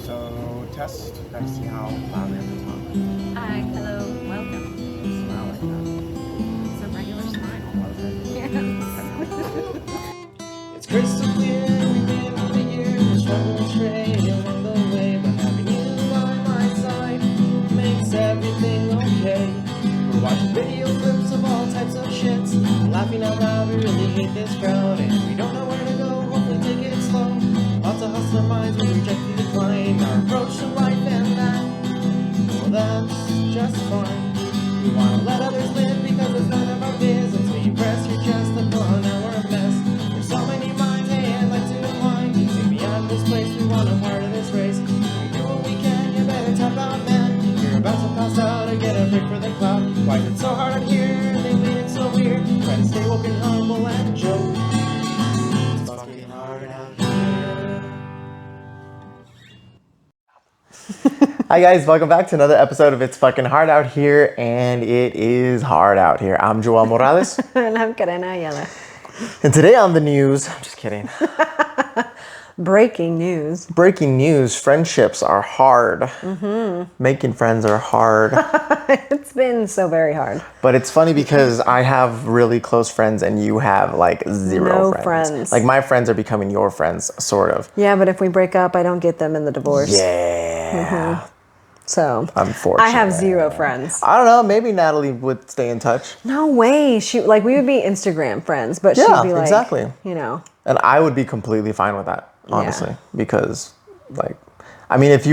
So test. Gotta see how loudly I have to talk. Hi, hello, welcome. Smile like that. It's a regular smile. It's crystal clear every day of the year. The struggle straight along the way, but having you by my side makes everything okay. We're watching video clips of all types of shits, laughing out loud. We really hate this crowd, and we don't know where to go. Hopefully, take it slow. Lots of hustler minds will reject the decline. Our approach to life and that, well, that's just fine. We wanna let others live because it's none of our business. We press your chest upon our mess. There's so many minds, hey, I'd like to align. See beyond this place, we want a part of this race. We do what we can, you better tap out, man. You're about to pass out or get a break for the cloud. Why is it so hard out here? They made it so weird. Try to stay woke and humble and joke. It's fucking hard out here. Hi guys, welcome back to another episode of It's Fucking Hard Out Here, and it is hard out here. I'm Joel Morales, And I'm Karina Ayala. and today on the news, I'm just kidding. Breaking news. Breaking news, friendships are hard. Making friends are hard. It's been so very hard. But it's funny because I have really close friends and you have like zero No friends. Like my friends are becoming your friends, sort of. Yeah, but if we break up, I don't get them in the divorce. Yeah. So Unfortunately. I have zero friends. I don't know, maybe Natalie would stay in touch. No way. We would be Instagram friends, but Yeah, she'd be like, exactly. you know. And I would be completely fine with that, honestly. Because like I mean if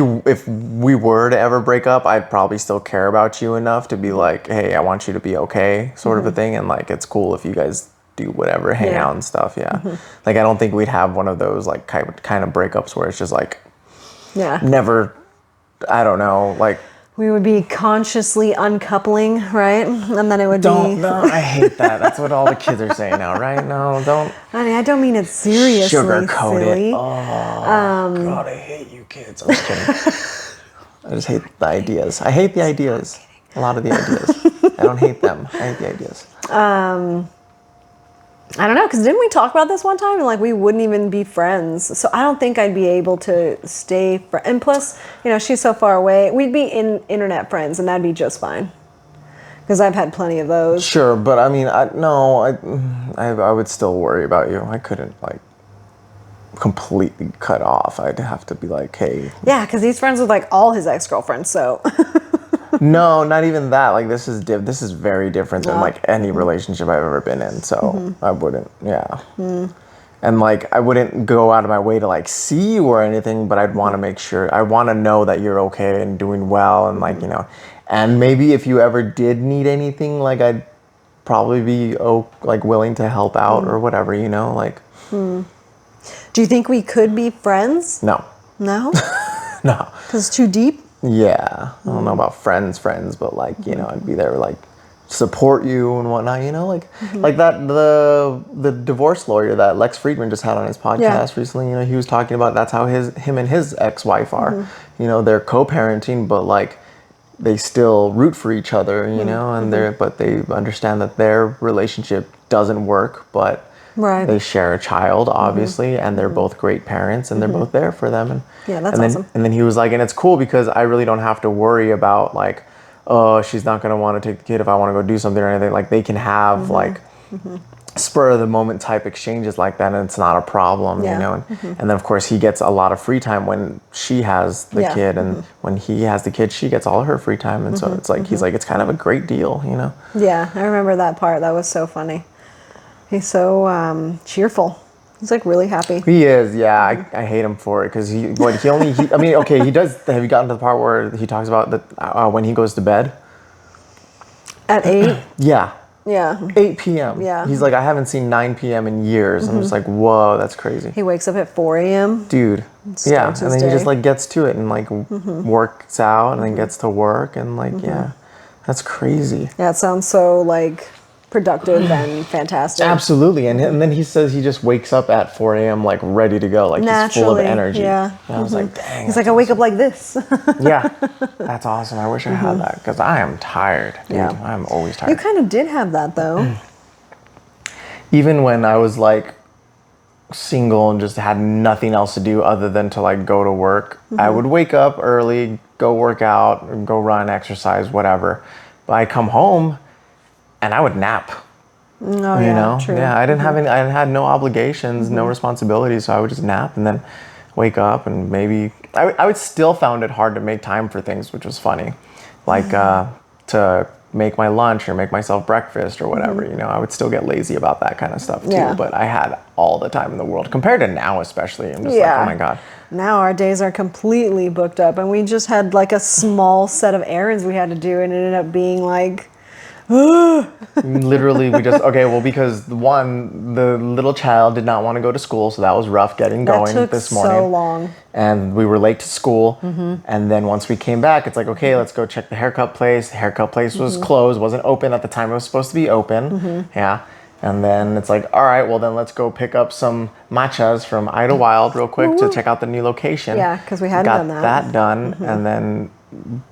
we were to ever break up, I'd probably still care about you enough to be like, hey, I want you to be okay, sort of a thing, and like it's cool if you guys do whatever, hang out and stuff, yeah. Like I don't think we'd have one of those like kind of breakups where it's just like Yeah. never, I don't know, like We would be consciously uncoupling, right? And then it would don't, be... no, I hate that. That's what all the kids are saying now, right? No, don't Honey, I don't mean it seriously, sugarcoat silly. it. Oh, God, I hate you kids. I'm just kidding. I just hate the ideas. I hate the ideas. A lot of the ideas. I don't hate them. I hate the ideas. I don't know, because didn't we talk about this one time? And like we wouldn't even be friends. So I don't think I'd be able to stay and plus, she's so far away. We'd be internet friends and that'd be just fine. Because I've had plenty of those. Sure, but I mean, I would still worry about you. I couldn't like completely cut off. I'd have to be like, hey. Yeah, because he's friends with like all his ex-girlfriends, so. No, not even that. Like this is very different than like any relationship I've ever been in. So I wouldn't, yeah. And like I wouldn't go out of my way to like see you or anything, but I'd want to make sure. I want to know that you're okay and doing well, and like and maybe if you ever did need anything, like I'd probably be like willing to help out or whatever, like. Do you think we could be friends? No. No? No. Because it's too deep? Yeah, I don't know about friends, but like I'd be there like support you and whatnot. Like that the divorce lawyer that Lex Friedman just had on his podcast recently. He was talking about that's how him and his ex-wife are. They're co-parenting, but like they still root for each other. And but they understand that their relationship doesn't work, but. Right. They share a child, obviously, and they're both great parents, and they're both there for them. And that's then, awesome. And then he was like, and it's cool because I really don't have to worry about like, oh, she's not gonna want to take the kid if I want to go do something or anything. Like they can have like spur of the moment type exchanges like that, and it's not a problem, And then of course he gets a lot of free time when she has the kid, and when he has the kid, she gets all her free time, and so it's like he's like, it's kind of a great deal, Yeah, I remember that part. That was so funny. He's so cheerful. He's like really happy. He is, yeah. I hate him for it because he does. Have you gotten to the part where he talks about that when he goes to bed? At 8? Yeah. Yeah. 8 p.m. Yeah. He's like, I haven't seen 9 p.m. in years. I'm just like, whoa, that's crazy. He wakes up at 4 a.m. Dude. Yeah. And then he just like gets to it and like works out and then gets to work and like, yeah. That's crazy. Yeah, it sounds so like productive and fantastic. Absolutely. And then he says he just wakes up at 4 a.m. like ready to go. Like he's full of energy. Yeah. And I was like, dang. He's like, I wake up like this. Yeah. That's awesome. I wish I had that because I am tired, dude. Yeah. I'm always tired. You kind of did have that though. Even when I was like single and just had nothing else to do other than to like go to work, I would wake up early, go work out, or go run, exercise, whatever. But I'd come home and I would nap. Oh, You yeah, know? true. Yeah, I didn't have any, I had no obligations, no responsibilities, so I would just nap and then wake up and maybe I would still found it hard to make time for things, which was funny. Like to make my lunch or make myself breakfast or whatever, you know, I would still get lazy about that kind of stuff too, Yeah. but I had all the time in the world compared to now, especially. I'm just like, oh my God. Now our days are completely booked up, and we just had like a small set of errands we had to do, and it ended up being like, Literally, we just, okay, well, because one, the little child did not want to go to school, so that was rough getting that going took this morning. so long. And we were late to school. And then once we came back, it's like, okay, let's go check the haircut place. The haircut place was closed, wasn't open at the time it was supposed to be open. Yeah. And then it's like, all right, well, then let's go pick up some matchas from Idlewild real quick to check out the new location. Yeah, 'cause we hadn't Got done that. that done, and then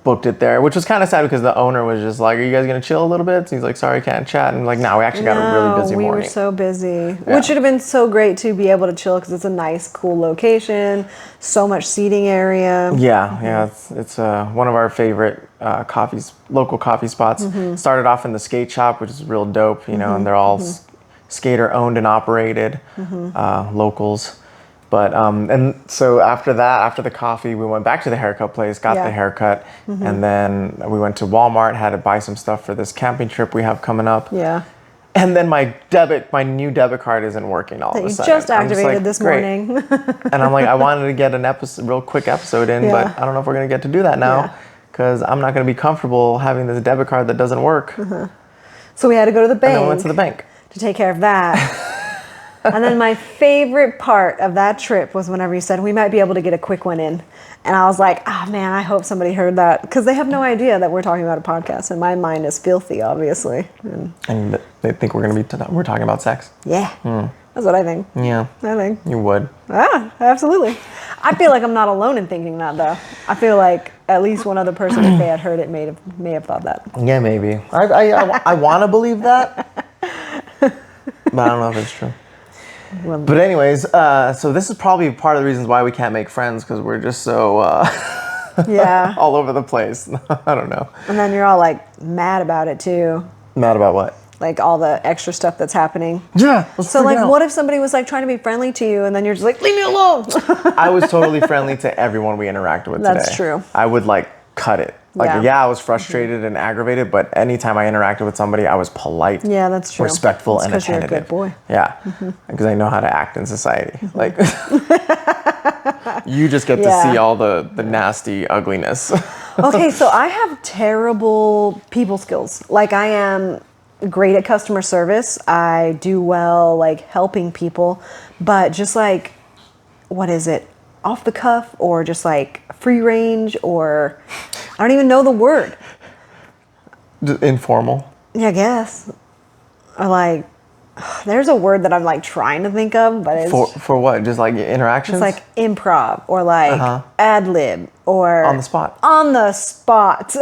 booked it there, which was kind of sad because the owner was just like, are you guys going to chill a little bit? So he's like, sorry, can't chat. And like, no, we actually got a really busy we morning. were so busy, which would have been so great to be able to chill because it's a nice, cool location, so much seating area. Yeah, it's one of our favorite local coffee spots. Started off in the skate shop, which is real dope, you know, and they're all skater owned and operated, locals. But and so after that, after the coffee, we went back to the haircut place, got Yeah. the haircut, and then we went to Walmart, had to buy some stuff for this camping trip we have coming up. Yeah. And then my new debit card isn't working all That of a you sudden. just I'm just activated like, this "Great." morning. And I'm like, I wanted to get an real quick episode in, Yeah. but I don't know if we're gonna get to do that Yeah. now because I'm not gonna be comfortable having this debit card that doesn't work. So we had to go to the And bank then we went to the bank. to take care of that. And then my favorite part of that trip was whenever you said we might be able to get a quick one in. And I was like, oh man, I hope somebody heard that. Because they have no idea that we're talking about a podcast. And my mind is filthy, obviously. And they think we're talking about sex. Yeah, that's what I think. Yeah, I think. you would. Absolutely. I feel like I'm not alone in thinking that, though. I feel like at least one other person, if they had heard it, may have thought that. Yeah, maybe. I want to believe that, but I don't know if it's true. Well, But anyways, so this is probably part of the reasons why we can't make friends because we're just so yeah. all over the place. I don't know. And then you're all like mad about it, too. Mad about what? Like all the extra stuff that's happening. Yeah. So like, what if somebody was like trying to be friendly to you and then you're just like, leave me alone? I was totally friendly to everyone we interacted with today. That's true. I would like cut it. Like, Yeah. I was frustrated and aggravated, but anytime I interacted with somebody, I was polite. Yeah, that's true. Respectful That's and 'cause you're a attentive. good boy. Yeah, because I know how to act in society. Like, you just get to Yeah. see all the nasty ugliness. Okay, so I have terrible people skills. Like I am great at customer service. I do well like helping people, but just like, what is it? Off the cuff or just like free range or I don't even know the word. Informal. Yeah, I guess. Or like, there's a word that I'm like trying to think of, but it's For what? Just like interactions? it's like improv or like ad lib or On the spot. On the spot.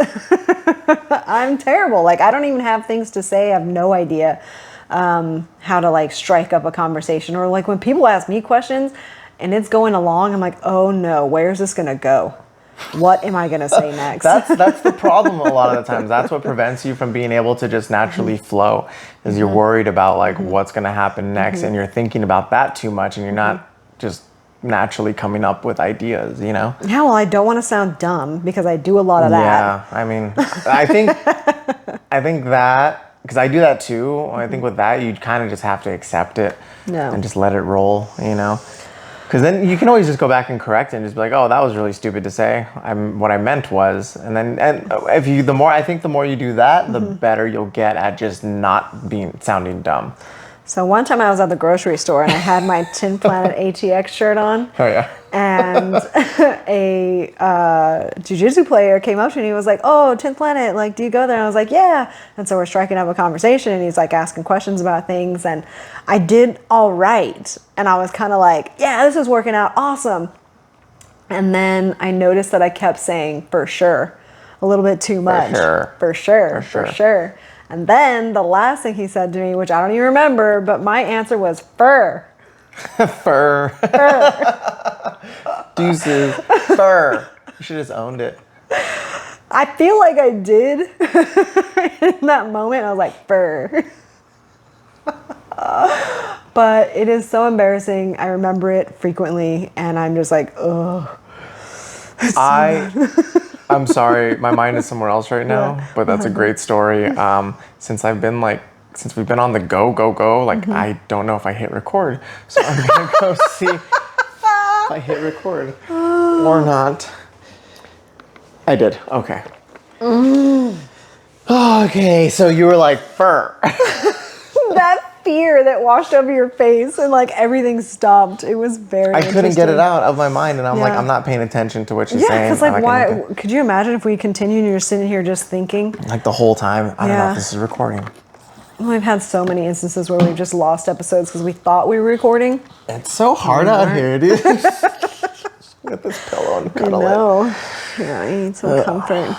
I'm terrible. Like I don't even have things to say. I have no idea how to like strike up a conversation. Or like when people ask me questions and it's going along, I'm like, oh no, where's this gonna go? What am I gonna say next? That's the problem a lot of the times. That's what prevents you from being able to just naturally flow. Is you're worried about like what's gonna happen next, and you're thinking about that too much, and you're not just naturally coming up with ideas. You know? Yeah, well, I don't want to sound dumb because I do a lot of that. Yeah. I mean, I think that because I do that too. I think with that you kind of just have to accept it No. and just let it roll. You know? Because then you can always just go back and correct it and just be like, oh, that was really stupid to say. What I meant was, and if you, the more you do that, the better you'll get at just not sounding dumb. So one time I was at the grocery store and I had my Tin Planet ATX shirt on. Oh yeah. And a jiu-jitsu player came up to me and he was like, oh, 10th Planet, like, do you go there? And I was like, yeah. And so we're striking up a conversation and he's like asking questions about things. And I did all right. And I was kind of like, yeah, this is working out awesome. And then I noticed that I kept saying, for sure, a little bit too much. sure. For sure. For For sure. sure. And then the last thing he said to me, which I don't even remember, but my answer was fur. Fur. Deuces. Fur. You should have just owned it. I feel like I did in that moment. I was like, fur. But it is so embarrassing. I remember it frequently, and I'm just like, ugh. I'm sorry, my mind is somewhere else right now, but that's a great story. Since we've been on the go, like I don't know if I hit record. So I'm gonna go see if I hit record or not. I did, okay. Okay, so you were like, fur. That fear that washed over your face and like everything stopped. It was very I couldn't get it interesting. out of my mind, and I'm like, Yeah. I'm not paying attention to what she's Yeah, saying. because like, I'm why? anything. Could you imagine if we continued and you're sitting here just thinking? Like the whole time, I don't know Yeah. if this is recording. We've had so many instances where we've just lost episodes because we thought we were recording. It's so hard out here, dude. Get this pillow and I cuddle it. know. Yeah, I need some comfort.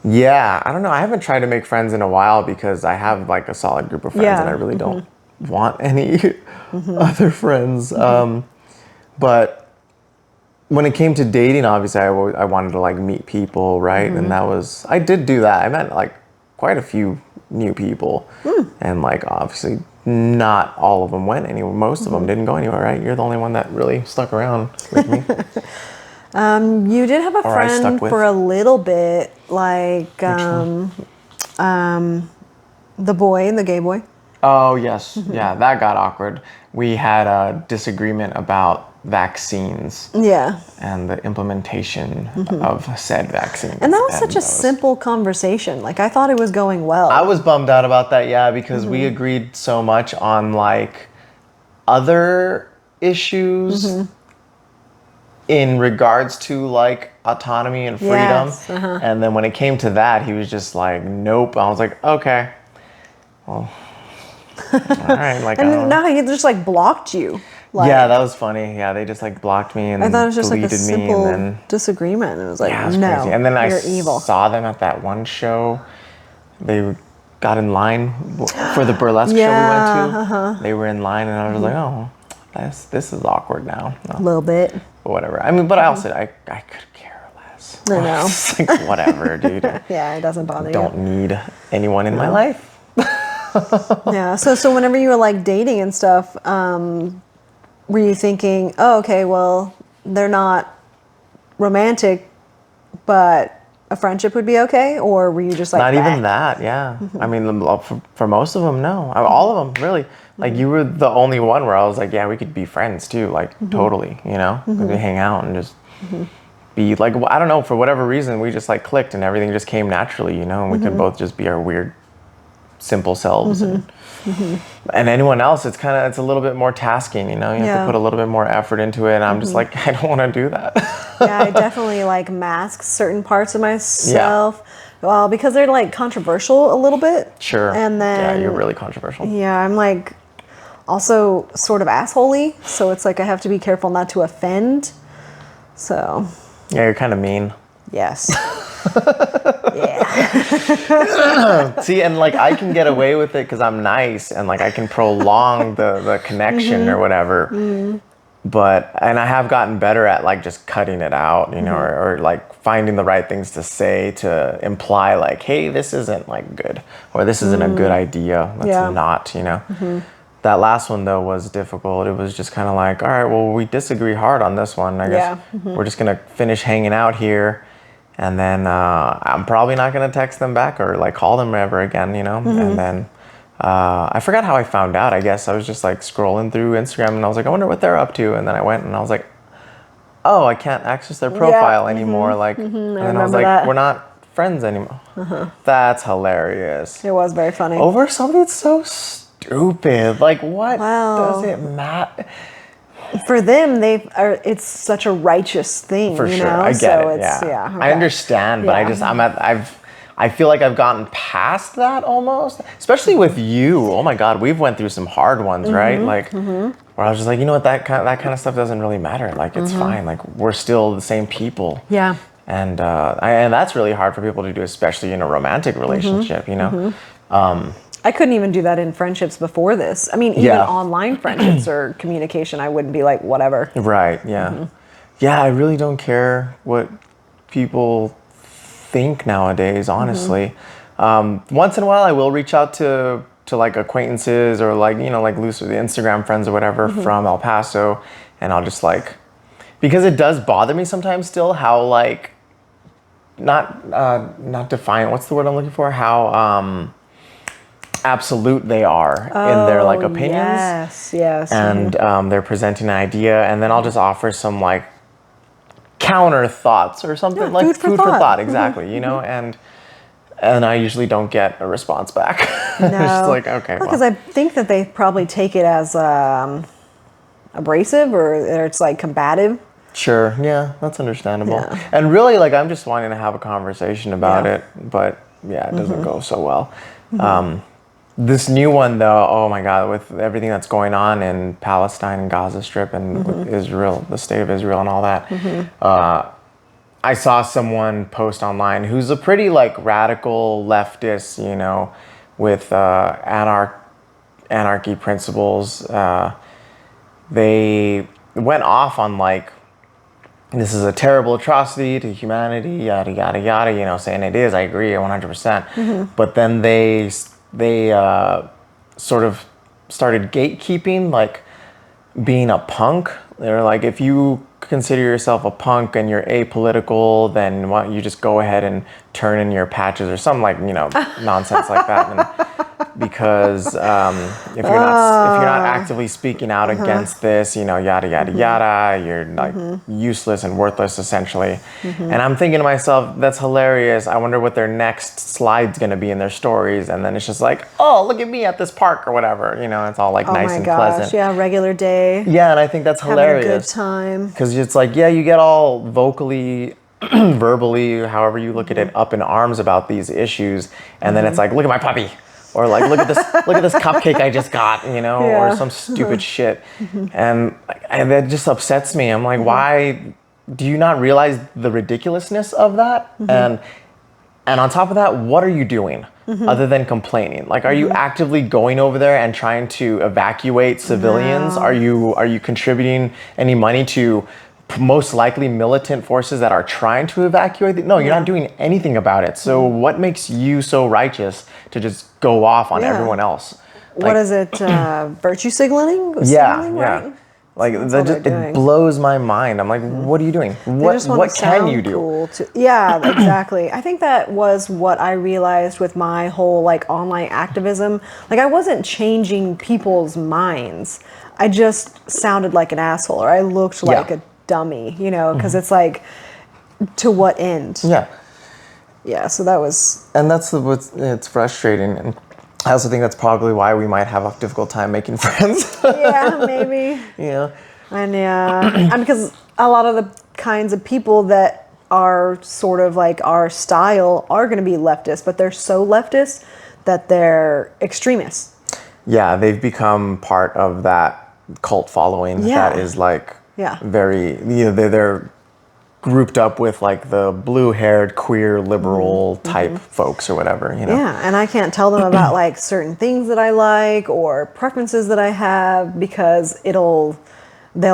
Yeah, I don't know. I haven't tried to make friends in a while because I have like a solid group of friends, Yeah, and I really don't want any other friends. But when it came to dating, obviously, I wanted to like meet people, right? And I did do that. I met like quite a few new people, and like obviously not all of them went anywhere. Most of them didn't go anywhere, right? You're the only one that really stuck around with me. You did have a Or I stuck friend with. for a little bit, like the boy, the gay boy. Oh, yes. Yeah, that got awkward. We had a disagreement about vaccines Yeah. and the implementation of said vaccines. And that was such a simple conversation. Like, I thought it was going well. I was bummed out about that, yeah, because we agreed so much on like other issues in regards to like autonomy and freedom. Yes, And then when it came to that, he was just like, nope. I was like, okay. Well, all right. Like, I don't and know. now he just like blocked you. Like, Yeah, that was funny. Yeah, they just like blocked me and I thought it was just like a deleted me, simple and then disagreement. It was like, yeah, it was no, crazy. And then I you're evil. saw them at that one show. They got in line for the burlesque show we went to. They were in line, and I was like, oh, this is awkward now. A little bit. But whatever. I mean, but I also I could care less. I know. It's like whatever, dude. Yeah, it doesn't bother Don't need anyone in my life. you. Yeah. So whenever you were like dating and stuff, were you thinking, oh, okay, well, they're not romantic, but a friendship would be okay? Or were you just like, Not even "Bah." that, yeah. I mean, for most of them, no. All of them, really. Like, you were the only one where I was like, yeah, we could be friends too, like, totally, you know? We hang out and just be like, I don't know, for whatever reason, we just like clicked and everything just came naturally, you know? And we could both just be our weird, simple selves. And anyone else, it's a little bit more tasking, you know? You have Yeah. to put a little bit more effort into it. And I'm just like, I don't want to do that. Yeah, I definitely like mask certain parts of myself. Well, because they're like controversial a little bit. Sure. And then yeah, you're really controversial. yeah, I'm like also sort of assholey, so it's like I have to be careful not to offend. So, Yeah, you're kind of mean. yes. Yeah. See, and like I can get away with it because I'm nice and like I can prolong the connection or whatever. And I have gotten better at like just cutting it out, you know, or like finding the right things to say to imply like, hey, this isn't like good, or this isn't a good idea. That's Yeah. not, you know. That last one though was difficult. It was just kind of like, all right, well, we disagree hard on this one. I guess we're just gonna finish hanging out here. And then I'm probably not going to text them back or like call them ever again, you know? And then I forgot how I found out. I guess I was just like scrolling through Instagram and I was like, I wonder what they're up to. And then I went and I was like, oh, I can't access their profile anymore. Like, and then I was remember like, that. we're not friends anymore. That's hilarious. It was very funny. Over something that's so stupid. Like, what Wow. does it matter? For them, it's such a righteous thing, For you sure, know? I get so it. it's, Yeah, okay. I understand, but Yeah. I feel like I've gotten past that almost, especially with you. Oh my God, we've went through some hard ones, right? Like, where I was just like, you know what, that kind of stuff doesn't really matter. Like, it's fine. Like, we're still the same people. Yeah. And that's really hard for people to do, especially in a romantic relationship, you know. I couldn't even do that in friendships before this. I mean, even Yeah. online friendships or communication, I wouldn't be like, whatever. Right. Yeah. Yeah. I really don't care what people think nowadays. Honestly, once in a while, I will reach out to like acquaintances or like like loose Instagram friends or whatever from El Paso, and I'll just like, because it does bother me sometimes still how like not defiant. What's the word I'm looking for? How absolute they are in their like opinions. Yes, yes. And they're presenting an idea, and then I'll just offer some like counter thoughts or something, Yeah, like food for food for thought. thought, exactly. And I usually don't get a response back. It's just like, okay, Because well. I think that they probably take it as abrasive or it's like combative. Sure, yeah, that's understandable. Yeah. And really, like, I'm just wanting to have a conversation about Yeah. it, but yeah, it doesn't go so well. This new one, though, oh my God, with everything that's going on in Palestine and Gaza Strip and with Israel, the state of Israel and all that, I saw someone post online who's a pretty like radical leftist, with anarchy principles. They went off on like, this is a terrible atrocity to humanity, yada yada yada. Saying it is. I agree 100%. But then they sort of started gatekeeping, like being a punk. They're like, if you consider yourself a punk and you're apolitical, then why don't you just go ahead and turn in your patches or something like nonsense like that. And because if you're not actively speaking out against this, yada yada yada, you're like useless and worthless essentially. And I'm thinking to myself, that's hilarious. I wonder what their next slide's gonna be in their stories, and then it's just like, oh, look at me at this park or whatever. It's all like Oh nice my and gosh, pleasant. yeah, regular day. Yeah, and I think that's Having a good hilarious. time. Because it's like, yeah, you get all vocally, verbally, however you look at it, up in arms about these issues, and then it's like, look at my puppy, or like, look at this cupcake I just got, Yeah. or some stupid shit, and that just upsets me. I'm like, why do you not realize the ridiculousness of that? And on top of that, what are you doing other than complaining? Like, are you actively going over there and trying to evacuate civilians? No. Are you contributing any money to most likely militant forces that are trying to evacuate? No, you're not doing anything about it. So what makes you so righteous to just go off on Yeah. everyone else? What is it? Virtue signaling? Yeah, Signaling, yeah. right? Like That's that all just, they're it doing. blows my mind. I'm like, what are you doing? They What just wanna can sound you do? Cool yeah, exactly. I think that was what I realized with my whole like online activism. Like I wasn't changing people's minds. I just sounded like an asshole or I looked like a dummy, because it's like, to what end? Yeah. Yeah, so that was... And that's it's frustrating. And I also think that's probably why we might have a difficult time making friends. Yeah, maybe. Yeah. And and because a lot of the kinds of people that are sort of like our style are going to be leftist, but they're so leftist that they're extremists. Yeah, they've become part of that cult following Yeah. that is like Yeah. very, they're grouped up with like the blue-haired queer liberal type folks or whatever, Yeah, and I can't tell them about like certain things that I like or preferences that I have because they'll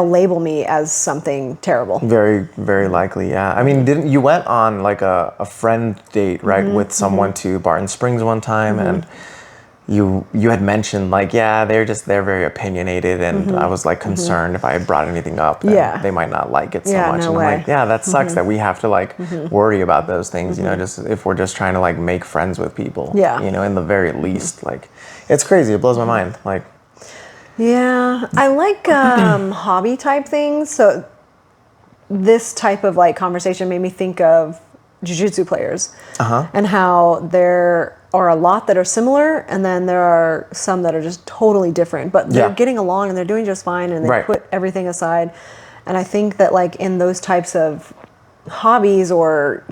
label me as something terrible. Very, very likely, yeah. I mean, didn't you went on like a friend date, right, with someone to Barton Springs one time, and you had mentioned like, yeah, they're very opinionated, and I was like concerned if I had brought anything up, then Yeah. they might not like it so Yeah, much. no And I'm way. like, yeah, that sucks that we have to like worry about those things, just if we're just trying to like make friends with people, Yeah. in the very least, like, it's crazy. It blows my mind, like. Yeah, I like hobby type things. So this type of like conversation made me think of jiu-jitsu players and how there are a lot that are similar and then there are some that are just totally different, but they're Yeah. getting along and they're doing just fine and they Right. put everything aside. And I think that like in those types of hobbies or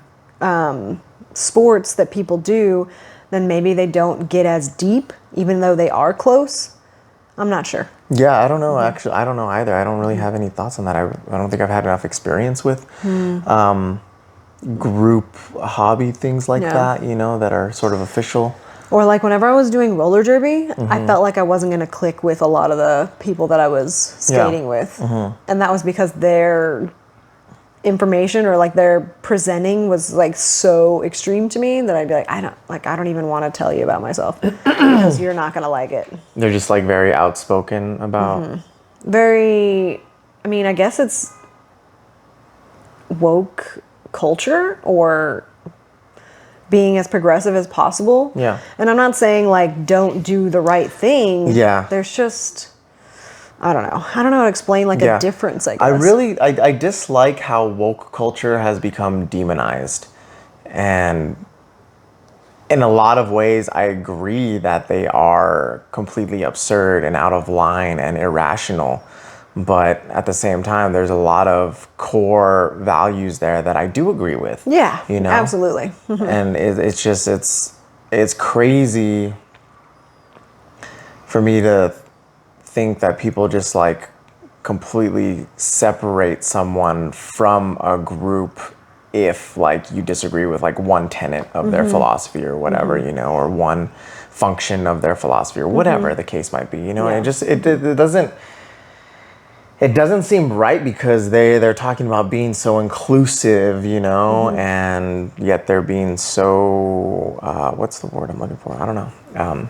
sports that people do, then maybe they don't get as deep even though they are close. I'm not sure. Yeah, I don't know. Actually, I don't know either. I don't really have any thoughts on that. I don't think I've had enough experience with group hobby things like Yeah. that, that are sort of official. Or like whenever I was doing roller derby, Mm-hmm. I felt like I wasn't going to click with a lot of the people that I was skating with. And that was because their information or like their presenting was like so extreme to me that I'd be like, I don't even want to tell you about myself because you're not going to like it. They're just like very outspoken about. Very, I mean, I guess it's woke culture or being as progressive as possible. Yeah. And I'm not saying like don't do the right thing. Yeah. There's just, I don't know how to explain like a difference, I guess. I dislike how woke culture has become demonized. And in a lot of ways, I agree that they are completely absurd and out of line and irrational. But at the same time, there's a lot of core values there that I do agree with. Yeah, you know, absolutely. And it's crazy for me to think that people just like completely separate someone from a group if like you disagree with like one tenet of their philosophy or whatever, you know, or one function of their philosophy or whatever the case might be, you know. Yeah. And it doesn't seem right because they're talking about being so inclusive, you know, and yet they're being so what's the word I'm looking for? I don't know.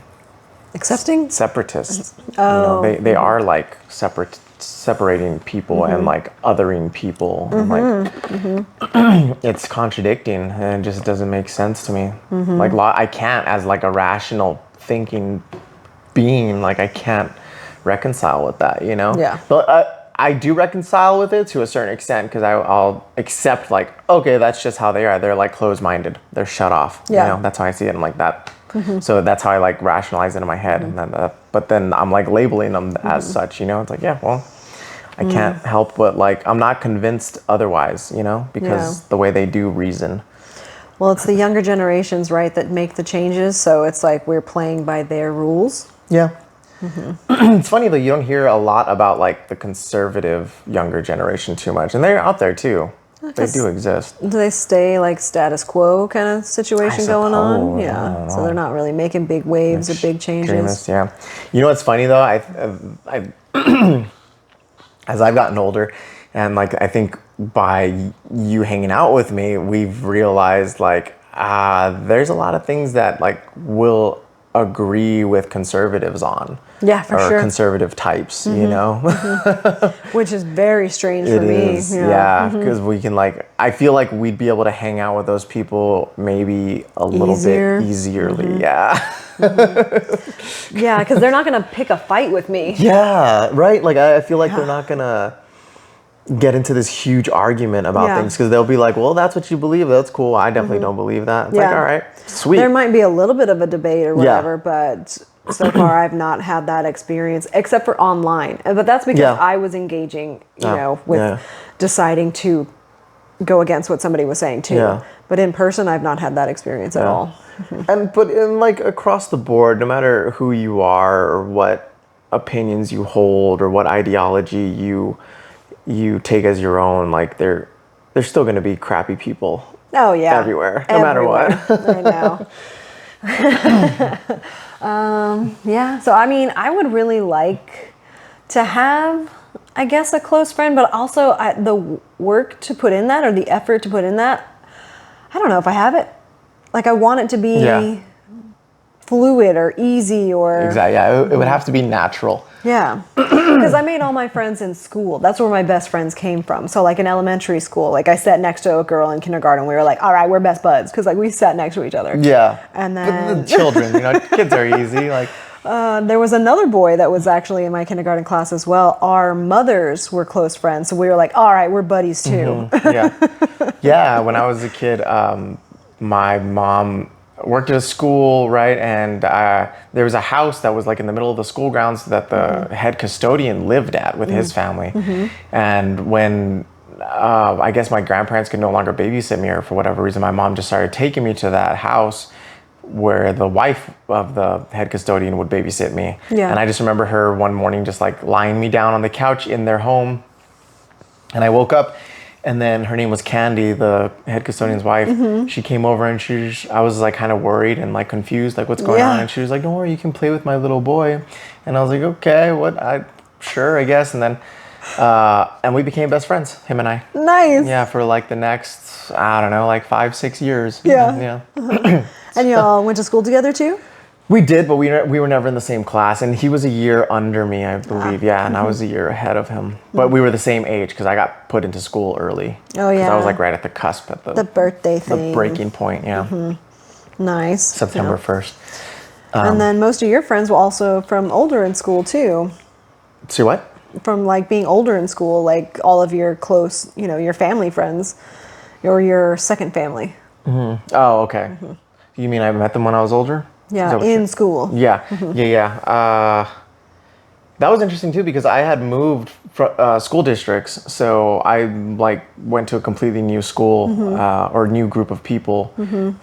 Accepting? Separatists. Oh. You know, they are like separating people and like othering people. And, like it's contradicting and it just doesn't make sense to me. Like I can't, as like a rational thinking being, like I can't reconcile with that, you know? Yeah. But I do reconcile with it to a certain extent because I'll accept like, okay, that's just how they are. They're like closed-minded. They're shut off. Yeah. You know, that's how I see it. I'm like that. So that's how I like rationalize it in my head. And then, but then I'm like labeling them as such, you know? It's like, yeah, well, I can't help but like, I'm not convinced otherwise, you know, because the way they do reason. Well, it's the younger generations, right, that make the changes. So it's like we're playing by their rules. Yeah. It's funny though, you don't hear a lot about like the conservative younger generation too much. And they're out there too. They do exist. Do they stay like status quo kind of situation going on? suppose. I Yeah. don't So they're not really making big waves or big changes. Extremists, yeah. You know what's funny though? I as I've gotten older, and like I think by you hanging out with me, we've realized like there's a lot of things that like will agree with conservatives on. Yeah, for or sure. conservative types, you know. Which is very strange It for me. is, yeah, because we can like, I feel like we'd be able to hang out with those people maybe a little Easier. bit easierly, yeah. Yeah, because they're not going to pick a fight with me. Yeah, right? Like, I feel like they're not gonna get into this huge argument about Yeah. things because they'll be like, well, that's what you believe. That's cool. I definitely don't believe that. It's like, Yeah. all right, sweet. There might be a little bit of a debate or whatever, but so far I've not had that experience except for online. But that's because Yeah. I was engaging, you Oh, know, with yeah. deciding to go against what somebody was saying too. Yeah. But in person, I've not had that experience at all. But in like across the board, no matter who you are or what opinions you hold or what ideology you take as your own, like there's still going to be crappy people Oh yeah, everywhere, no matter what. I know. Yeah. So I mean, I would really like to have, I guess, a close friend, but also the work to put in that or the effort to put in that. I don't know if I have it. Like I want it to be Yeah. fluid or easy or Exactly. Yeah, it would have to be natural. yeah. Because I made all my friends in school. That's where my best friends came from. So like in elementary school, like I sat next to a girl in kindergarten. We were like, all right, we're best buds because like we sat next to each other. Yeah. And But then the children, you know, kids are easy. Like, there was another boy that was actually in my kindergarten class as well. Our mothers were close friends. So we were like, all right, we're buddies too. yeah. Yeah. When I was a kid, my mom worked at a school, right? And there was a house that was like in the middle of the school grounds that the head custodian lived at with his family. And when I guess my grandparents could no longer babysit me, or for whatever reason, my mom just started taking me to that house where the wife of the head custodian would babysit me. Yeah. And I just remember her one morning just like lying me down on the couch in their home. And I woke up And then her name was Candy, the head custodian's wife. She came over and I was like kind of worried and like confused, like what's going Yeah. on. And she was like, "Don't worry, you can play with my little boy." And I was like, "Okay, sure, I guess." And then, and we became best friends, him and I. Nice. Yeah, for like the next, I don't know, like 5-6 years. Yeah. Yeah. And y'all went to school together too? We did, but we were never in the same class, and he was a year under me, I believe. Yeah, and I was a year ahead of him. But we were the same age because I got put into school early. Oh, 'Cause I was yeah. like right at the cusp at The birthday the thing. breaking point. Yeah, Nice. September Yeah. 1st. And then most of your friends were also from older in school too. See what? From like being older in school, like all of your close, your family friends or your second family. Oh, okay. You mean I met them when I was older? Is Yeah, that what in you- school. Yeah, yeah. That was interesting too because I had moved school districts, so I like went to a completely new school or new group of people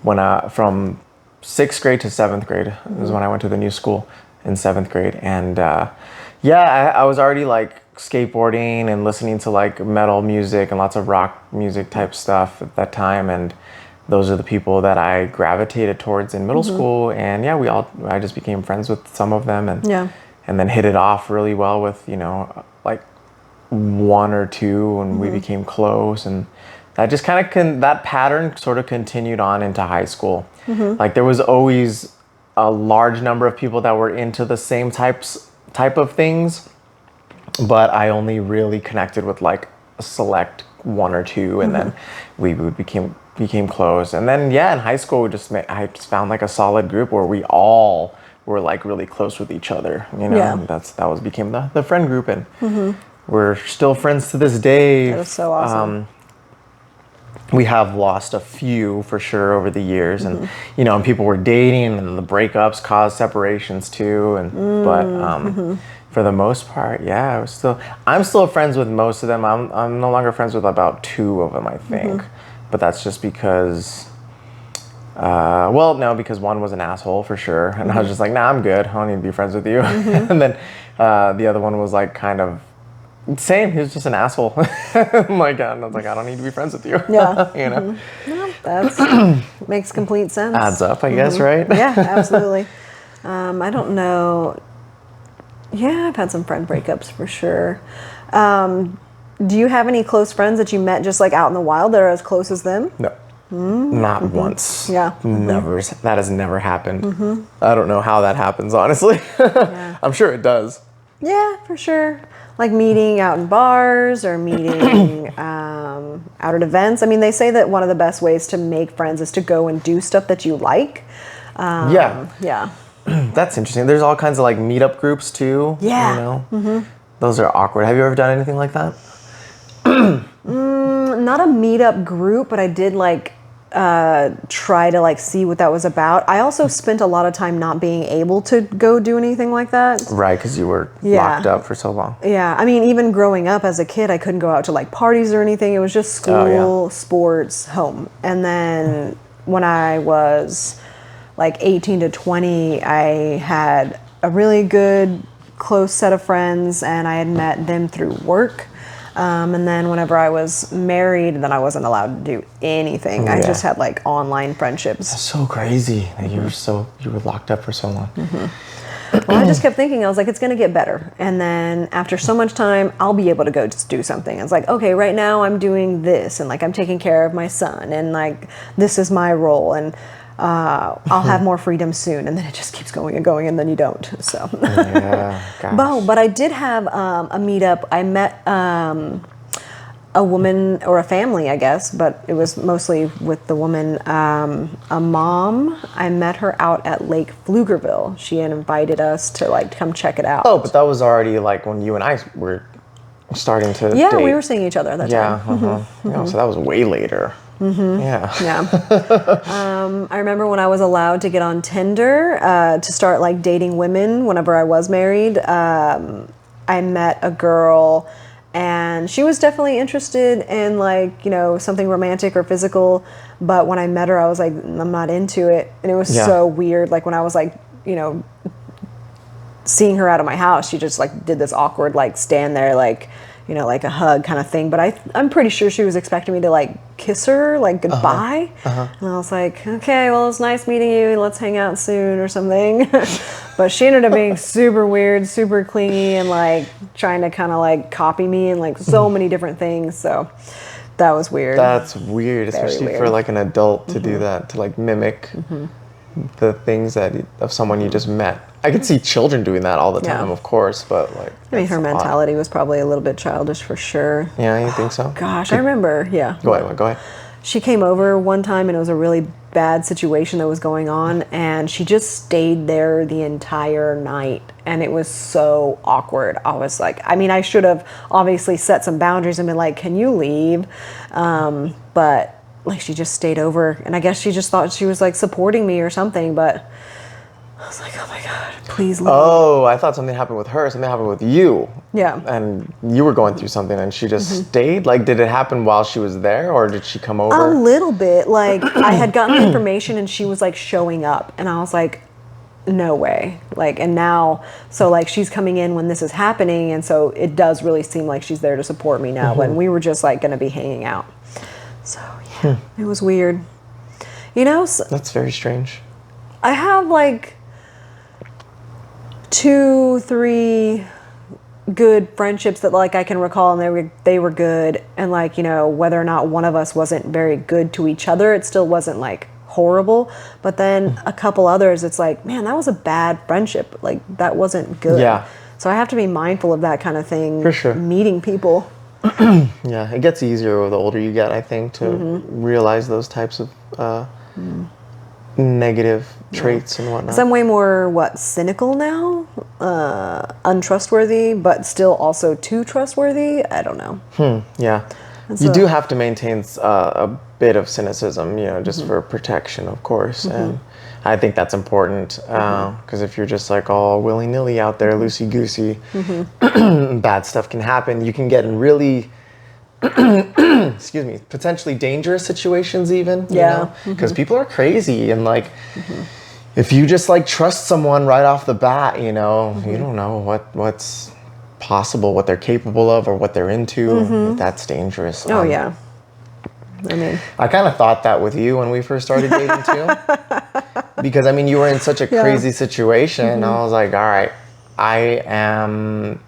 when from 6th grade to 7th grade is when I went to the new school in 7th grade, and I was already like skateboarding and listening to like metal music and lots of rock music type stuff at that time, and those are the people that I gravitated towards in middle school, and I just became friends with some of them, and then hit it off really well with like one or two, and we became close, and that just kind of that pattern sort of continued on into high school. Like there was always a large number of people that were into the same type of things, but I only really connected with like a select one or two, and then we became close. And then in high school I just found like a solid group where we all were like really close with each other, Yeah. and that became the friend group, and we're still friends to this day. That is so awesome. We have lost a few for sure over the years, and and people were dating, and the breakups caused separations too, and but for the most part, I'm still friends with most of them. I'm no longer friends with about 2 of them, I think, but that's just because because one was an asshole for sure, and I was just like, nah, I'm good, I don't need to be friends with you. And then the other one was like kind of same, he was just an asshole. I'm like, and I was like, I don't need to be friends with you. Yeah. Well, that makes complete sense. Adds up, I guess, right? Yeah, absolutely. I don't know. Yeah, I've had some friend breakups for sure. Do you have any close friends that you met just like out in the wild that are as close as them? No. Not once. Yeah. Never. That has never happened. I don't know how that happens, honestly. I'm sure it does. Yeah, for sure. Like meeting out in bars or meeting out at events. I mean, they say that one of the best ways to make friends is to go and do stuff that you like. Yeah. That's interesting. There's all kinds of like meetup groups too. Yeah. Those are awkward. Have you ever done anything like that? Not a meetup group, but I did like try to like see what that was about. I also spent a lot of time not being able to go do anything like that. Right, because you were locked up for so long. Yeah, I mean, even growing up as a kid, I couldn't go out to like parties or anything. It was just school, sports, home. And then when I was like 18 to 20, I had a really good, close set of friends, and I had met them through work. And then whenever I was married, then I wasn't allowed to do anything. I just had like online friendships. That's so crazy that you were locked up for so long. Well, I just kept thinking, I was like, it's going to get better. And then after so much time, I'll be able to go just do something. It's like, okay, right now I'm doing this, and like I'm taking care of my son, and like this is my role, and I'll have more freedom soon. And then it just keeps going and going, and then you don't. So, Gosh. but I did have a meetup. I met a woman or a family, I guess, but it was mostly with the woman, a mom. I met her out at Lake Pflugerville. She had invited us to like come check it out. Oh, but that was already like when you and I were starting to Yeah, date. we were seeing each other at that time. Yeah, so that was way later. Yeah. Yeah. I remember when I was allowed to get on Tinder to start like dating women whenever I was married. I met a girl, and she was definitely interested in like, something romantic or physical. But when I met her, I was like, I'm not into it. And it was so weird. Like when I was like, seeing her out of my house, she just like did this awkward like stand there like, you know, like a hug kind of thing. But I'm pretty sure she was expecting me to like kiss her, like goodbye. And I was like, okay, well, it's nice meeting you. Let's hang out soon or something. But she ended up being super weird, super clingy, and like trying to kind of like copy me and like so many different things. So that was weird. That's weird, especially weird. for like an adult to do that, to like mimic the things of someone you just met. I could see children doing that all the time, Yeah. of course, but like. I mean, her that's odd. mentality was probably a little bit childish for sure. Yeah, you think so? Gosh, I remember. Yeah. Go ahead. She came over one time and it was a really bad situation that was going on, and she just stayed there the entire night, and it was so awkward. I was like, I mean, I should have obviously set some boundaries and been like, can you leave? But like she just stayed over, and I guess she just thought she was like supporting me or something, but I was like, oh my God, please leave. Oh, I thought something happened with her. Something happened with you. Yeah. And you were going through something and she just stayed? Like, did it happen while she was there or did she come A over? little bit. Like, I had gotten the information and she was like showing up, and I was like, no way. Like, and now, so like she's coming in when this is happening, and so it does really seem like she's there to support me now when we were just like going to be hanging out. So yeah, it was weird. You know, so That's very strange. I have like 2, 3 good friendships that like I can recall, and they were good, and like, you know, whether or not one of us wasn't very good to each other, it still wasn't like horrible. But then a couple others, it's like, man, that was a bad friendship, like that wasn't good. Yeah. So I have to be mindful of that kind of thing. For sure. Meeting people. Yeah, it gets easier the older you get, I think, to realize those types of negative traits and whatnot. 'Cause I'm way more cynical now, untrustworthy, but still also too trustworthy. I don't know. Yeah. You do have to maintain a bit of cynicism, you know, just for protection, of course. And I think that's important because if you're just like all willy-nilly out there, loosey-goosey, bad stuff can happen. You can get in really, excuse me, potentially dangerous situations even. Yeah. Because people are crazy and like, if you just like trust someone right off the bat, you know, you don't know what's possible, what they're capable of or what they're into. That's dangerous. Oh yeah. I mean, I kind of thought that with you when we first started dating too. Because I mean, you were in such a crazy situation. I was like, all right, I am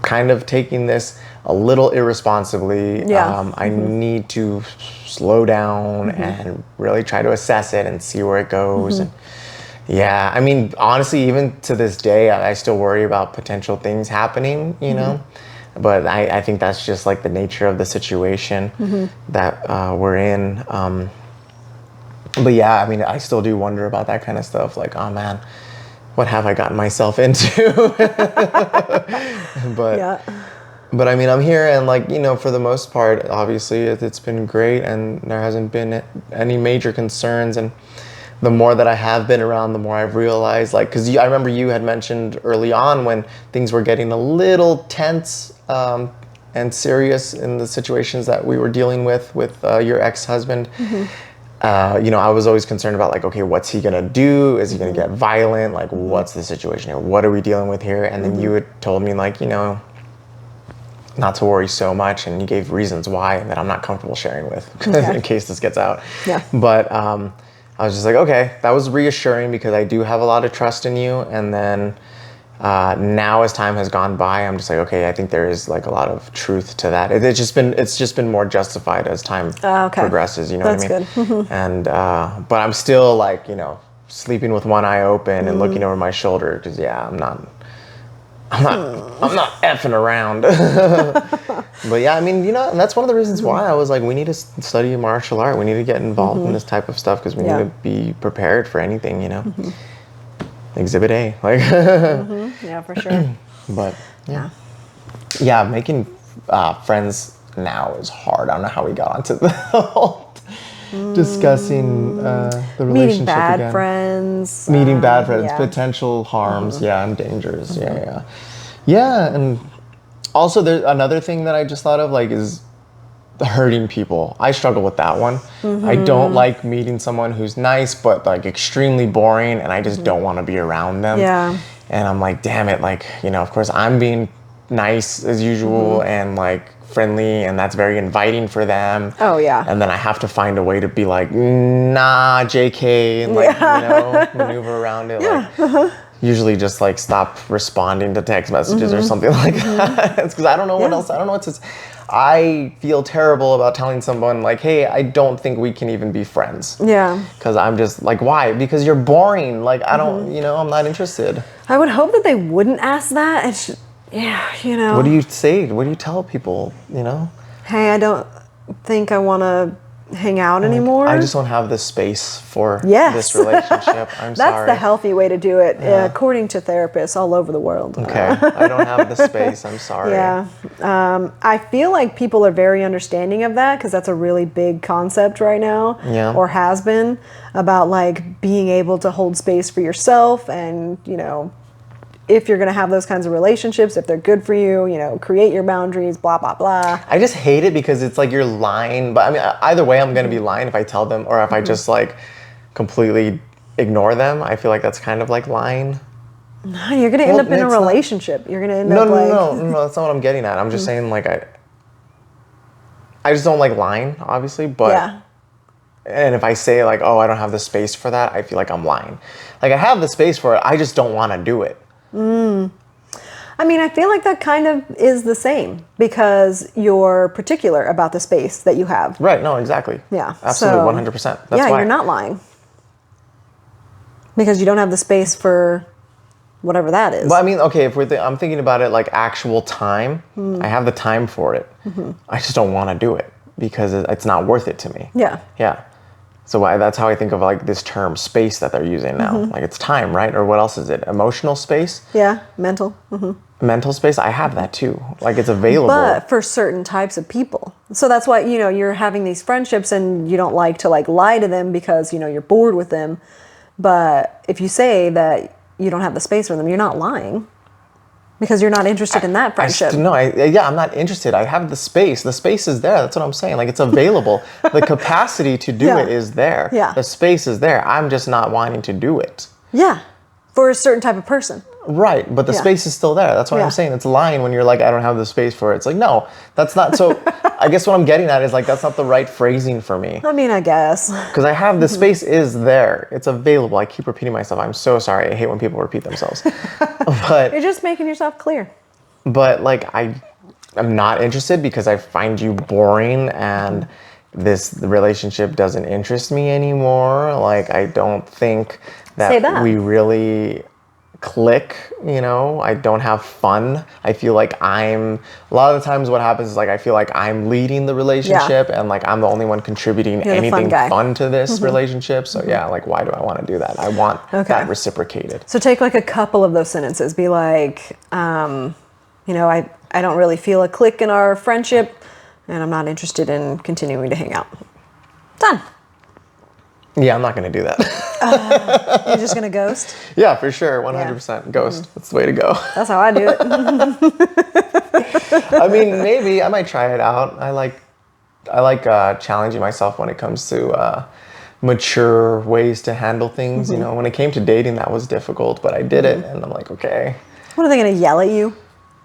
kind of taking this a little irresponsibly. Yeah. I need to slow down and really try to assess it and see where it goes. And yeah, I mean, honestly, even to this day, I still worry about potential things happening, you know? But I think that's just like the nature of the situation that we're in. But yeah, I mean, I still do wonder about that kind of stuff. Like, oh man, what have I gotten myself into? But I mean, I'm here and like, you know, for the most part, obviously it's been great and there hasn't been any major concerns. And the more that I have been around, the more I've realized, like, because I remember you had mentioned early on when things were getting a little tense and serious in the situations that we were dealing with your ex-husband. You know, I was always concerned about like, okay, what's he gonna do? Is he gonna get violent? Like, what's the situation here? What are we dealing with here? And then you had told me like, you know, not to worry so much, and you gave reasons why that I'm not comfortable sharing with in case this gets out. Yeah. But I was just like, okay, that was reassuring because I do have a lot of trust in you. And then now as time has gone by, I'm just like, okay, I think there is like a lot of truth to that. It's just been more justified as time progresses. You know That's what I mean? good. And but I'm still like, you know, sleeping with one eye open and looking over my shoulder because I'm not effing around. But yeah, I mean, you know, and that's one of the reasons why I was like, we need to study martial art. We need to get involved in this type of stuff because we need to be prepared for anything, you know. Exhibit A, like. Yeah, for sure. But yeah, making friends now is hard. I don't know how we got onto the whole discussing the relationship Meeting bad again. friends. Meeting bad friends, yeah. potential harms, and dangers, yeah. And also, there's another thing that I just thought of, like, is hurting people. I struggle with that one. I don't like meeting someone who's nice, but like extremely boring, and I just don't want to be around them. Yeah. And I'm like, damn it, like, you know, of course I'm being nice as usual and like friendly, and that's very inviting for them. Oh, yeah. And then I have to find a way to be like, nah, JK, and like, you know, maneuver around it. Like, usually just like stop responding to text messages or something like that. It's because I don't know what else. I don't know what to. I feel terrible about telling someone like, hey, I don't think we can even be friends. Yeah. Because I'm just like, why? Because you're boring. Like, I don't, you know, I'm not interested. I would hope that they wouldn't ask that. Yeah, you know. What do you say? What do you tell people, you know? Hey, I don't think I want to hang out anymore. I just don't have the space for Yes. this relationship. I'm That's sorry. the healthy way to do it, according to therapists all over the world. Okay, I don't have the space. I'm sorry. Yeah. I feel like people are very understanding of that because that's a really big concept right now, Yeah. or has been, about like being able to hold space for yourself and, you know, if you're going to have those kinds of relationships, if they're good for you, you know, create your boundaries, blah, blah, blah. I just hate it because it's like you're lying. But I mean, either way, I'm going to be lying if I tell them or if I just like completely ignore them. I feel like that's kind of like lying. You're going to end up in a it's not- relationship. You're going to end No, up like... no, that's not what I'm getting at. I'm just saying like I just don't like lying, obviously, but Yeah. and if I say like, oh, I don't have the space for that, I feel like I'm lying. Like I have the space for it, I just don't want to do it. I mean, I feel like that kind of is the same because you're particular about the space that you have. Right, no, exactly. Yeah. Absolutely, so- 100%. That's yeah, why. you're not lying. Because you don't have the space for whatever that is. But I mean, okay, if I'm thinking about it like actual time, I have the time for it. I just don't want to do it because it's not worth it to me. Yeah. Yeah. So that's how I think of like this term space that they're using now. Like it's time, right? Or what else is it? Emotional space? Yeah, mental. Mental space? I have that too. Like it's available. But for certain types of people. So that's why, you know, you're having these friendships and you don't like to like lie to them because, you know, you're bored with them. But if you say that you don't have the space for them, you're not lying. Because you're not interested in that friendship. I'm not interested. I have the space. The space is there. That's what I'm saying. Like it's available. The capacity to do it is there. Yeah. The space is there. I'm just not wanting to do it. Yeah. For a certain type of person. Right, but the space is still there. That's what I'm saying. It's lying when you're like, I don't have the space for it. It's like, no, that's not. So I guess what I'm getting at is like, that's not the right phrasing for me. I mean, I guess. Because I have the space is there. It's available. I keep repeating myself. I'm so sorry. I hate when people repeat themselves. But You're just making yourself clear. like I'm not interested because I find you boring and this relationship doesn't interest me anymore. Like I don't think Say that. we really click, you know. I don't have fun. I feel like a lot of the times what happens is like I feel like I'm leading the relationship and like I'm the only one contributing You're the fun anything guy. fun to this relationship. So yeah, like why do I want to do that? I want that reciprocated. So take like a couple of those sentences. Be like, you know, I don't really feel a click in our friendship and I'm not interested in continuing to hang out. Done. Yeah, I'm not going to do that. You're just going to ghost? Yeah, for sure. 100% ghost. That's the way to go. That's how I do it. I mean, maybe I might try it out. I like challenging myself when it comes to mature ways to handle things. You know, when it came to dating, that was difficult, but I did it, and I'm like, okay. What, are they going to yell at you?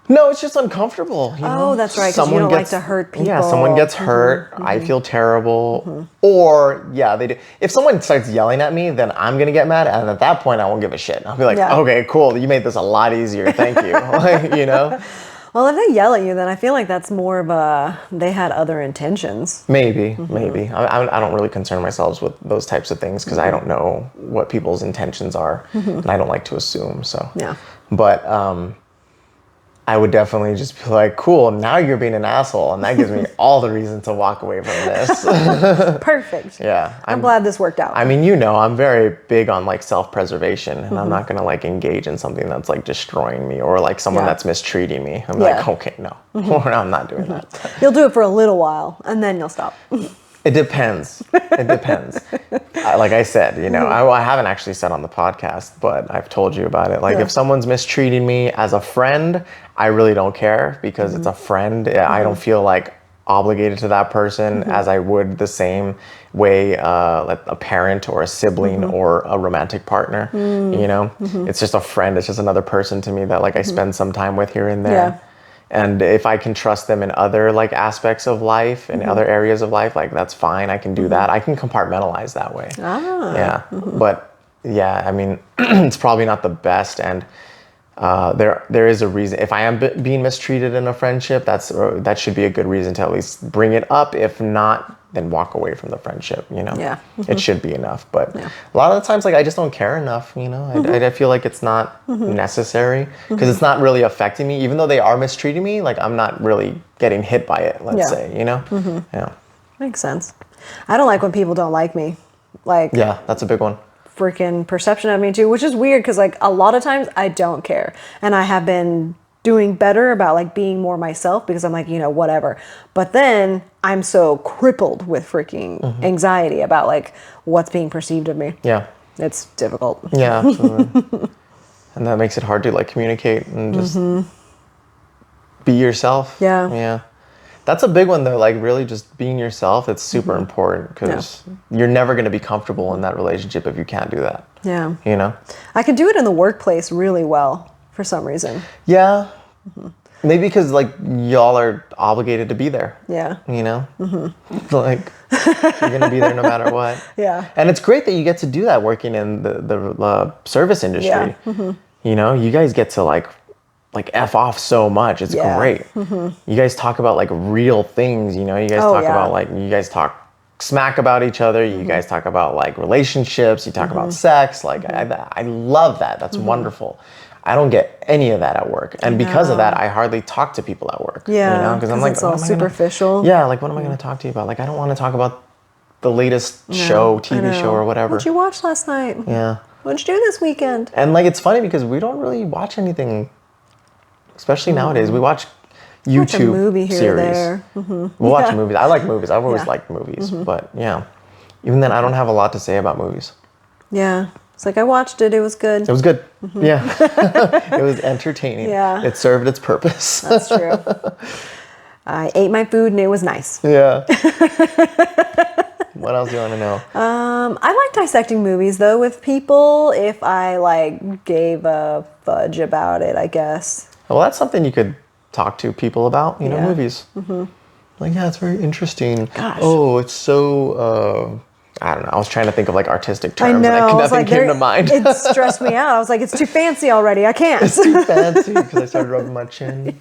No, it's just uncomfortable. You know? Oh, that's right, 'cause you don't like to hurt people. Yeah, someone gets hurt. I feel terrible. Or, yeah, they do. If someone starts yelling at me, then I'm going to get mad. And at that point, I won't give a shit. I'll be like, okay, cool. You made this a lot easier. Thank you. Like, you know? Well, if they yell at you, then I feel like that's more of they had other intentions. Maybe. I don't really concern myself with those types of things because I don't know what people's intentions are. And I don't like to assume. So, Yeah. But, I would definitely just be like, cool, now you're being an asshole. And that gives me all the reason to walk away from this. Perfect. Yeah. I'm glad this worked out. I mean, you know, I'm very big on like self-preservation and I'm not going to like engage in something that's like destroying me or like someone that's mistreating me. I'm like, okay, no, I'm not doing that. You'll do it for a little while and then you'll stop. It depends. It depends. Like I said, you know, I haven't actually said on the podcast, but I've told you about it. Like if someone's mistreating me as a friend, I really don't care because it's a friend. I don't feel like obligated to that person as I would the same way like a parent or a sibling or a romantic partner. You know, it's just a friend. It's just another person to me that like I spend some time with here and there. And if I can trust them in other like aspects of life and other areas of life, like that's fine. I can do that. I can compartmentalize that way. Yeah. But yeah, I mean, it's probably not the best. And there is a reason. If I am being mistreated in a friendship, that should be a good reason to at least bring it up. If not, then walk away from the friendship, you know? Yeah. It should be enough. But a lot of the times, like, I just don't care enough, you know? I feel like it's not necessary because it's not really affecting me. Even though they are mistreating me, like, I'm not really getting hit by it, let's say, you know? Yeah. Makes sense. I don't like when people don't like me. Like, Yeah, that's a big one. freaking perception of me too, which is weird because like a lot of times I don't care. And I have been doing better about like being more myself because I'm like, you know, whatever. But then I'm so crippled with freaking anxiety about like what's being perceived of me. Yeah. It's difficult. Yeah, absolutely. And that makes it hard to like communicate and just be yourself. Yeah. Yeah. That's a big one though, like really just being yourself. It's super important because you're never going to be comfortable in that relationship if you can't do that. Yeah. You know? I could do it in the workplace really well for some reason. Yeah. Maybe because like y'all are obligated to be there. Yeah. You know? Like you're going to be there no matter what. Yeah. And it's great that you get to do that working in the service industry. Yeah. You know, you guys get to like F off so much. It's Yeah. great. You guys talk about like real things, you know, you guys talk about like, you guys talk smack about each other. You guys talk about like relationships, you talk about sex. Like I love that. That's wonderful. I don't get any of that at work. And because of that, I hardly talk to people at work. Yeah. You know, because I'm like, it's all what am I gonna- superficial. Yeah. Like, what am I going to talk to you about? Like, I don't want to talk about the latest show, TV show or whatever. What'd you watch last night? Yeah. What'd you do this weekend? And like, it's funny because we don't really watch anything, especially nowadays. We watch YouTube Watch a movie here series. or there. We'll watch movies. I like movies. I've always Yeah. liked movies. But yeah, even then, I don't have a lot to say about movies. Yeah. It's like I watched it. It was good. It was good. Yeah. It was entertaining. Yeah. It served its purpose. That's true. I ate my food and it was nice. Yeah. What else do you want to know? I like dissecting movies though with people if I like gave a fudge about it, I guess. Well, that's something you could talk to people about, you know, Yeah. movies. Like, yeah, it's very interesting. Gosh. Oh, it's so, I don't know. I was trying to think of like artistic I terms. know. I was Nothing like, came to mind. it stressed me out. I was like, it's too fancy already. I can't. It's too fancy because I started rubbing my chin.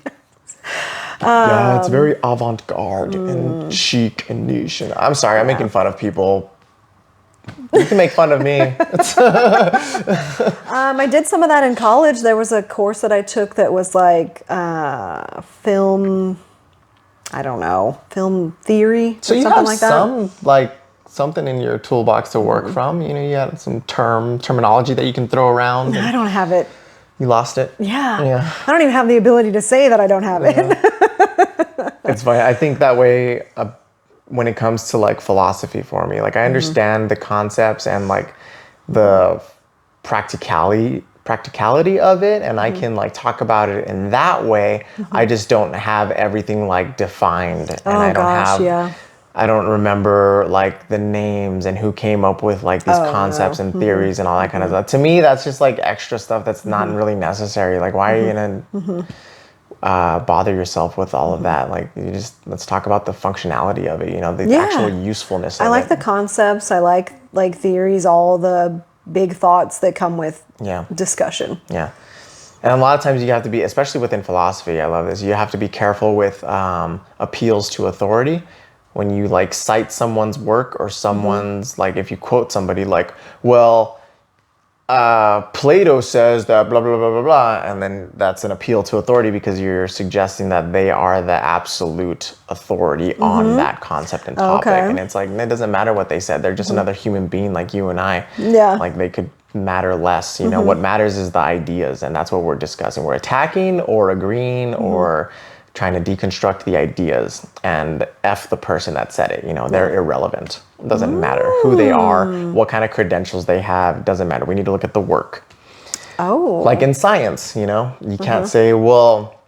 Yeah, it's very avant-garde and chic and niche. And I'm sorry, I'm making fun of people. You can make fun of me. I did some of that in college. There was a course that I took that was like film, I don't know, film theory So or you something have like that. some like something in your toolbox to work from. You know, you had some terminology that you can throw around. I don't have it. You lost it. Yeah. Yeah. I don't even have the ability to say that I don't have it. It's funny. I think that way when it comes to like philosophy for me, like I understand the concepts and like the practicality of it, and I can like talk about it in that way. I just don't have everything like defined, and I don't have. yeah. I don't remember like the names and who came up with like these concepts and theories and all that kind of stuff. To me, that's just like extra stuff that's not really necessary. Like, why are you gonna bother yourself with all of that? Like, let's talk about the functionality of it. You know, the Yeah. actual usefulness. I of like it. the concepts. I like theories, all the big thoughts that come with Yeah. discussion. Yeah. And a lot of times you have to be, especially within philosophy, I love this, you have to be careful with appeals to authority. When you like cite someone's work or someone's like, if you quote somebody like, well, Plato says that blah, blah, blah, blah, blah. And then that's an appeal to authority because you're suggesting that they are the absolute authority on that concept and topic. Okay. And it's like, it doesn't matter what they said. They're just another human being like you and I. Yeah. Like they could matter less. You know, what matters is the ideas. And that's what we're discussing. We're attacking or agreeing or trying to deconstruct the ideas and F the person that said it. You know, they're irrelevant. It doesn't matter who they are, what kind of credentials they have. Doesn't matter. We need to look at the work. Oh. Like in science, you know, you can't say, well,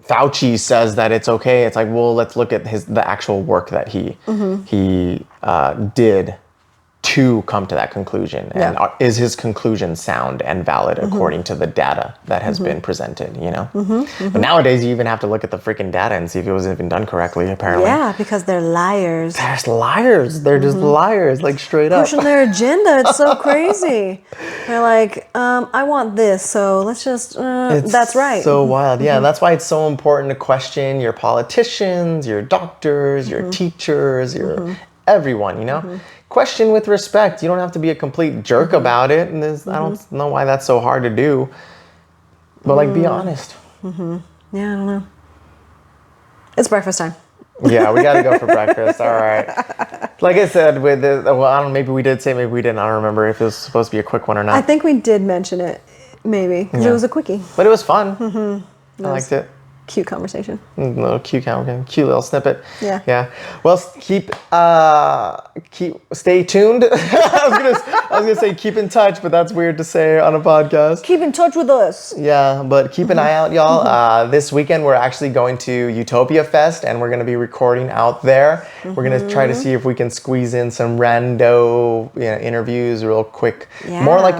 Fauci says that it's okay. It's like, well, let's look at the actual work that he did to come to that conclusion, and Yeah. is his conclusion sound and valid according to the data that has been presented, you know? But nowadays you even have to look at the freaking data and see if it was even done correctly, apparently. Yeah, because they're liars. There's liars. They're just liars, like straight up. Pushing their agenda. It's so crazy. They're like, I want this, so let's just, It's that's right. so wild. Yeah, that's why it's so important to question your politicians, your doctors, your teachers, your everyone, you know? Question with respect. You don't have to be a complete jerk about it. And I don't know why that's so hard to do. But like, be honest. Yeah, I don't know. It's breakfast time. Yeah, we gotta go for breakfast. All right. Like I said, with the, well, I don't know, maybe we did say, maybe we didn't. I don't remember if it was supposed to be a quick one or not. I think we did mention it, maybe, because it was a quickie. But it was fun. I liked it. Cute conversation. Little cute little snippet. Yeah. Yeah. Well, stay tuned. I was gonna say keep in touch, but that's weird to say on a podcast. Keep in touch with us. Yeah, but keep an eye out, y'all. This weekend we're actually going to Utopia Fest, and we're gonna be recording out there. We're gonna try to see if we can squeeze in some rando, interviews real quick. Yeah. More like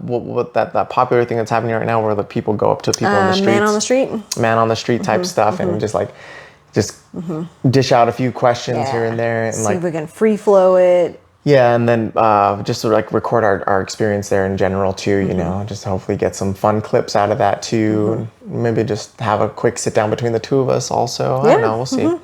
what that popular thing that's happening right now, where the people go up to people in the streets. Man on the street type stuff, and just dish out a few questions here and there, and see if we can free flow it. yeah, and then just to record our experience there in general too, you know, just hopefully get some fun clips out of that too. Maybe just have a quick sit down between the two of us also. I don't know, we'll see.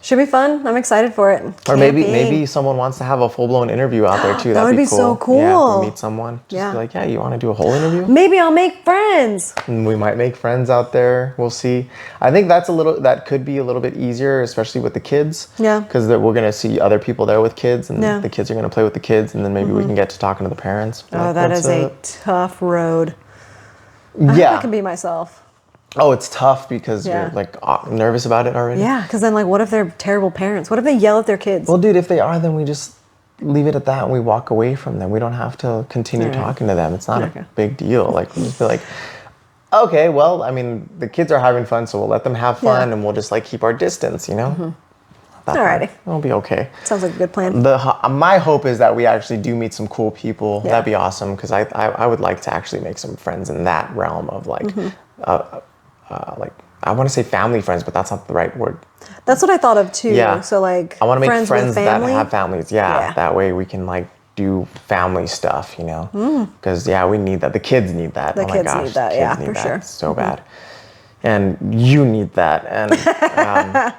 Should be fun. I'm excited for it. Or maybe someone wants to have a full-blown interview out there too. That would be cool. so cool. Yeah, if we meet someone. Just be like, yeah, you want to do a whole interview? Maybe I'll make friends. And we might make friends out there. We'll see. I think that could be a little bit easier, especially with the kids. Yeah. Because we're going to see other people there with kids, and Yeah. the kids are going to play with the kids, and then maybe we can get to talking to the parents. Oh, that is a tough road. yeah. I can be myself. Oh, it's tough because Yeah. you're nervous about it already. Yeah, because then what if they're terrible parents? What if they yell at their kids? Well, dude, if they are, then we just leave it at that and we walk away from them. We don't have to continue talking to them. It's not a big deal. Like, we just be like, okay, well, I mean, the kids are having fun, so we'll let them have fun, and we'll just keep our distance, you know? Alrighty. It'll be okay. Sounds like a good plan. My hope is that we actually do meet some cool people. Yeah. That'd be awesome, because I would like to actually make some friends in that realm of I want to say family friends, but that's not the right word. That's what I thought of too. Yeah. So I want to make friends that family. have families. Yeah, Yeah. that way we can do family stuff, you know? Because we need that. The kids need that. The oh my kids gosh, need that, the yeah, kids need for that sure. so bad. And you need that, and I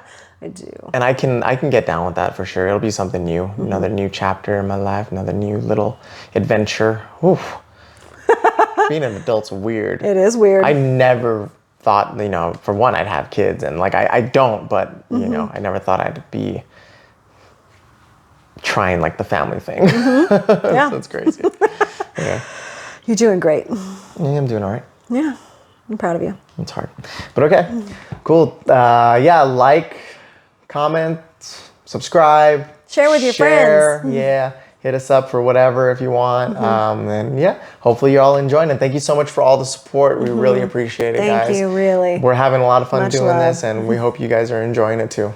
do. and I can get down with that for sure. It'll be something new, another new chapter in my life, another new little adventure. Oof. Being an adult's weird. It is weird. I never thought, for one, I'd have kids, and I don't, but I never thought I'd be trying the family thing. Yeah. That's crazy. Yeah. You're doing great. Yeah, I'm doing all right. Yeah. I'm proud of you. It's hard, but okay, cool. Like, comment, subscribe, Share with your friends. Yeah. Hit us up for whatever if you want. And hopefully you're all enjoying it. Thank you so much for all the support. We really appreciate it, guys. Thank you, really. We're having a lot of fun Much doing love. this, and we hope you guys are enjoying it too.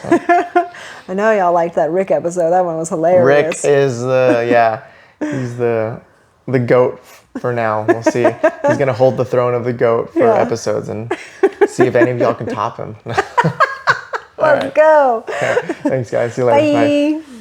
I know y'all liked that Rick episode. That one was Rick hilarious. is he's the goat for now. We'll see. He's gonna hold the throne of the goat for episodes and see if any of y'all can top him. Let's go. Thanks, guys. See you later. Bye. Bye.